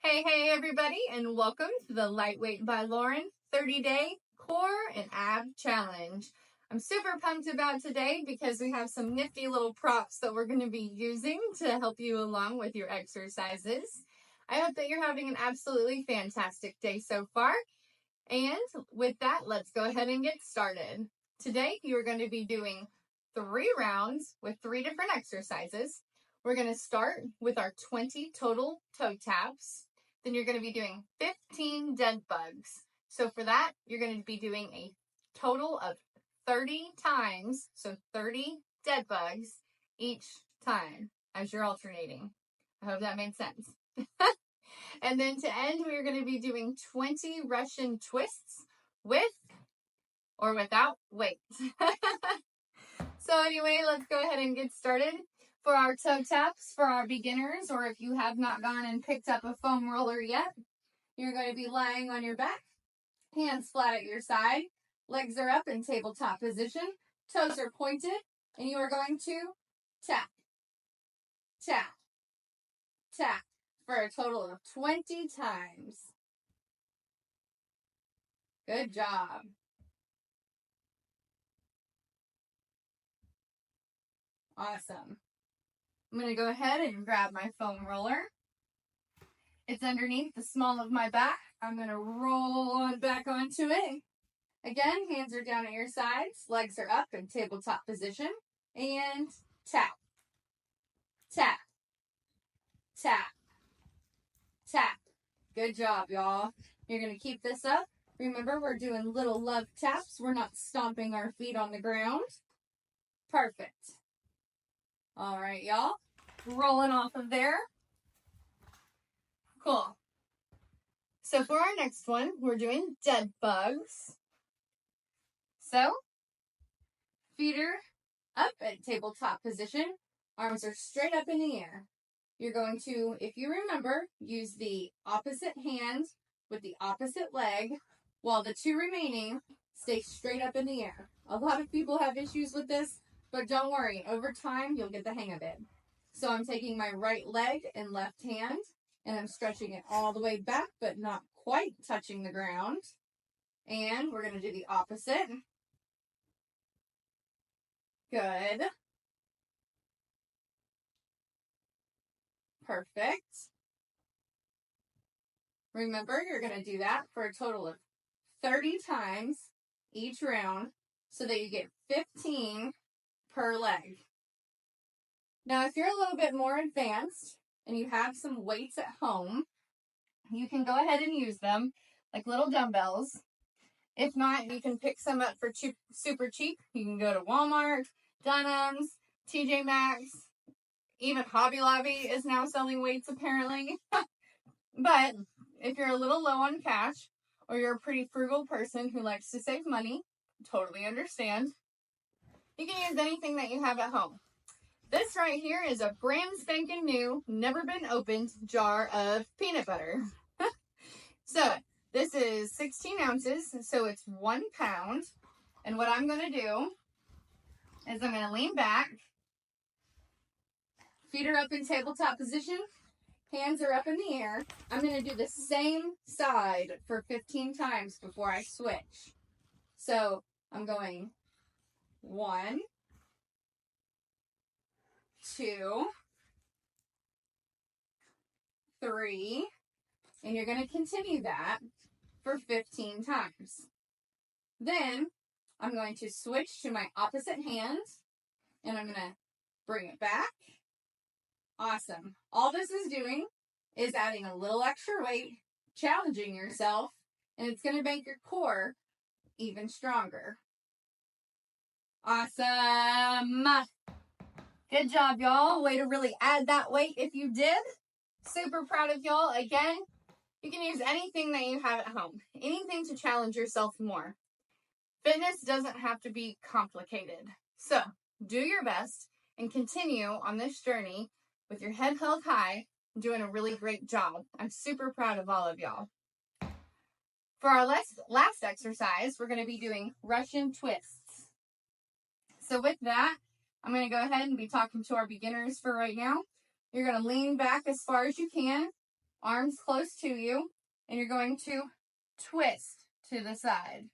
Hey everybody, and welcome to the Lightweight by Lauren 30-day core and ab challenge. I'm super pumped about today because we have some nifty little props that we're going to be using to help you along with your exercises. I hope that you're having an absolutely fantastic day so far. And with that, let's go ahead and get started. Today, you're going to be doing 3 rounds with 3 different exercises. We're going to start with our 20 total toe taps. Then you're going to be doing 15 dead bugs. So for that, you're going to be doing a total of 30 times, so 30 dead bugs each time as you're alternating. I hope that made sense. And then to end, we're going to be doing 20 Russian twists with or without weight. So anyway, let's go ahead and get started. For our toe taps, for our beginners, or if you have not gone and picked up a foam roller yet, you're going to be lying on your back, hands flat at your side, legs are up in tabletop position, toes are pointed, and you are going to tap, tap, tap for a total of 20 times. Good job. Awesome. I'm going to go ahead and grab my foam roller. It's underneath the small of my back. I'm going to roll on back onto it. Again, hands are down at your sides, legs are up in tabletop position, and tap, tap, tap, tap. Good job, y'all. You're going to keep this up. Remember, we're doing little love taps. We're not stomping our feet on the ground. Perfect. All right, y'all. Rolling off of there. Cool. So for our next one, we're doing dead bugs. So, feet are up at tabletop position. Arms are straight up in the air. You're going to, if you remember, use the opposite hand with the opposite leg, while the 2 remaining stay straight up in the air. A lot of people have issues with this, but don't worry. Over time, you'll get the hang of it. So I'm taking my right leg and left hand, and I'm stretching it all the way back, but not quite touching the ground. And we're going to do the opposite. Good. Perfect. Remember, you're going to do that for a total of 30 times each round so that you get 15 per leg. Now, if you're a little bit more advanced and you have some weights at home, you can go ahead and use them like little dumbbells. If not, you can pick some up for super cheap. You can go to Walmart, Dunham's, TJ Maxx, even Hobby Lobby is now selling weights apparently. But if you're a little low on cash, or you're a pretty frugal person who likes to save money, totally understand. You can use anything that you have at home. This right here is a brand spanking new, never been opened jar of peanut butter. So this is 16 ounces, so it's 1 pound. And what I'm going to do is I'm going to lean back. Feet are up in tabletop position. Hands are up in the air. I'm going to do the same side for 15 times before I switch. So I'm going 1, 2, 3, and you're going to continue that for 15 times. Then I'm going to switch to my opposite hand, and I'm going to bring it back. Awesome. All this is doing is adding a little extra weight, challenging yourself, and it's going to make your core even stronger. Awesome. Good job, y'all. Way to really add that weight if you did. Super proud of y'all. Again, you can use anything that you have at home. Anything to challenge yourself more. Fitness doesn't have to be complicated. So, do your best and continue on this journey with your head held high, doing a really great job. I'm super proud of all of y'all. For our last exercise, we're going to be doing Russian twists. So with that, I'm going to go ahead and be talking to our beginners for right now. You're going to lean back as far as you can. arms close to you, and you're going to twist to the side.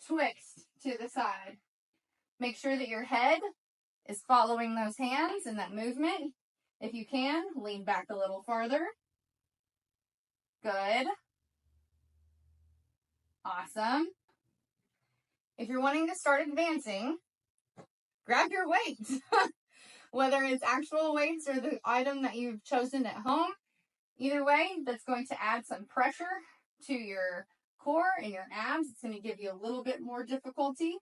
Twist to the side. Make sure that your head is following those hands and that movement. If you can, lean back a little farther. Good. Awesome. If you're wanting to start advancing, grab your weights. Whether it's actual weights or the item that you've chosen at home, either way, that's going to add some pressure to your core and your abs. It's going to give you a little bit more difficulty.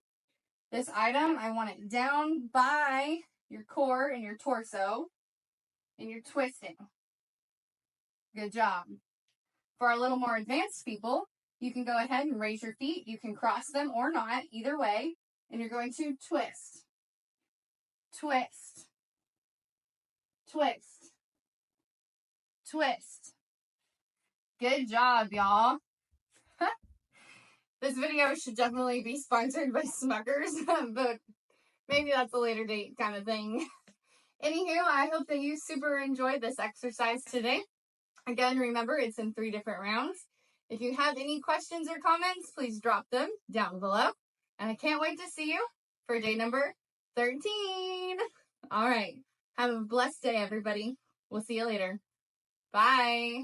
This item, I want it down by your core and your torso, and you're twisting. Good job. For our little more advanced people, you can go ahead and raise your feet. You can cross them or not, either way, and you're going to twist. Twist. Twist. Twist. Good job, y'all. This video should definitely be sponsored by Smuckers, but maybe that's a later date kind of thing. Anywho, I hope that you super enjoyed this exercise today. Again, remember, it's in 3 different rounds. If you have any questions or comments, please drop them down below. And I can't wait to see you for day number 13. All right. Have a blessed day, everybody. We'll see you later. Bye.